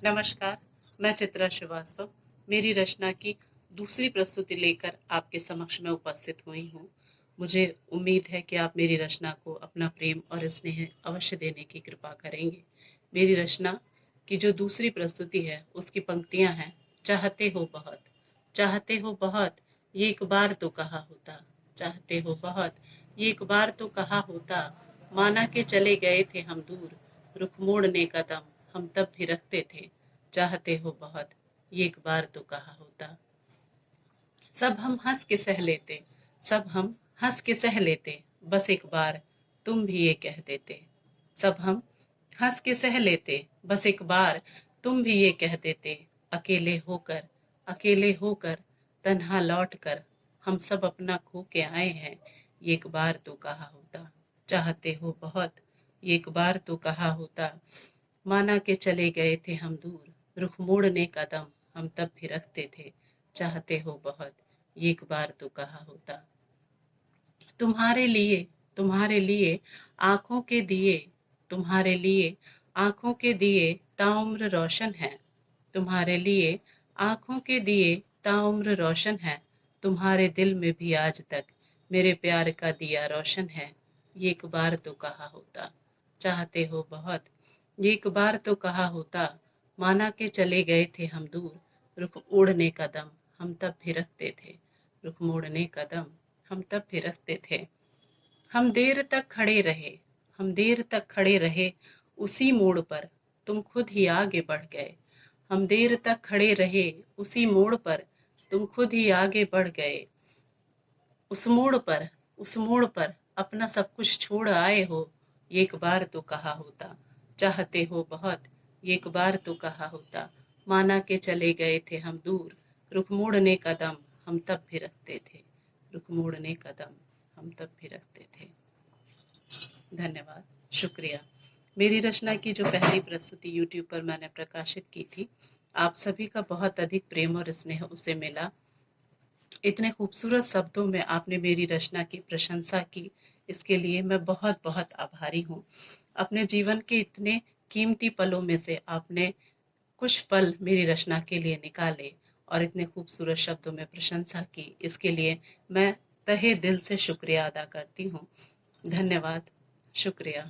नमस्कार, मैं चित्रा श्रीवास्तव मेरी रचना की दूसरी प्रस्तुति लेकर आपके समक्ष में उपस्थित हुई हूँ। मुझे उम्मीद है कि आप मेरी रचना को अपना प्रेम और स्नेह अवश्य देने की कृपा करेंगे। मेरी रचना की जो दूसरी प्रस्तुति है उसकी पंक्तियाँ हैं। चाहते हो बहुत, ये एक बार तो कहा होता। चाहते हो बहुत, ये एक बार तो कहा होता। माना के चले गए थे हम दूर, रुख मोड़ने का दम हम तब भी रखते थे। चाहते हो बहुत, ये एक बार तो कहा होता। सब हम हंस के सह लेते, सब हम हंस के सह लेते, बस एक बार तुम भी ये कह देते। सब हम हंस के सह लेते, बस एक बार तुम भी ये कह देते। अकेले होकर तन्हा लौट कर हम सब अपना खो के आए हैं, ये एक बार तो कहा होता। चाहते हो बहुत, ये एक बार तो कहा होता। माना के चले गए थे हम दूर, रुख मोड़ने का दम हम तब भी रखते थे। चाहते हो बहुत, ये एक बार तो कहा होता। तुम्हारे लिए आंखों के दिए, तुम्हारे लिए आंखों के दिए ताउम्र रोशन है। तुम्हारे लिए आंखों के दिए ताउम्र रोशन है। तुम्हारे दिल में भी आज तक मेरे प्यार का दिया रोशन है, ये एक बार तो कहा होता। चाहते हो बहुत, ये एक बार तो कहा होता। माना के चले गए थे हम दूर, रुख ओढ़ने का दम हम तब भी रखते थे। रुख मोड़ने का दम हम तब भी रखते थे। हम देर तक खड़े रहे, हम देर तक खड़े रहे उसी मोड़ पर, तुम खुद ही आगे बढ़ गए। हम देर तक खड़े रहे उसी मोड़ पर, तुम खुद ही आगे बढ़ गए। उस मोड़ पर अपना सब कुछ छोड़ आए हो, ये एक बार तो कहा होता। चाहते हो बहुत, ये एक बार तो कहा होता। माना के चले गए थे हम दूर, रुख मोड़ने का दम हम तब भी रखते थे। रुख मोड़ने का दम हम तब भी रखते थे। धन्यवाद, शुक्रिया। मेरी रचना की जो पहली प्रस्तुति YouTube पर मैंने प्रकाशित की थी, आप सभी का बहुत अधिक प्रेम और स्नेह उसे मिला। इतने खूबसूरत शब्दों में आपने मेरी रचना की प्रशंसा की, इसके लिए मैं बहुत बहुत आभारी हूँ। अपने जीवन के इतने कीमती पलों में से आपने कुछ पल मेरी रचना के लिए निकाले और इतने खूबसूरत शब्दों में प्रशंसा की, इसके लिए मैं तहे दिल से शुक्रिया अदा करती हूँ। धन्यवाद, शुक्रिया।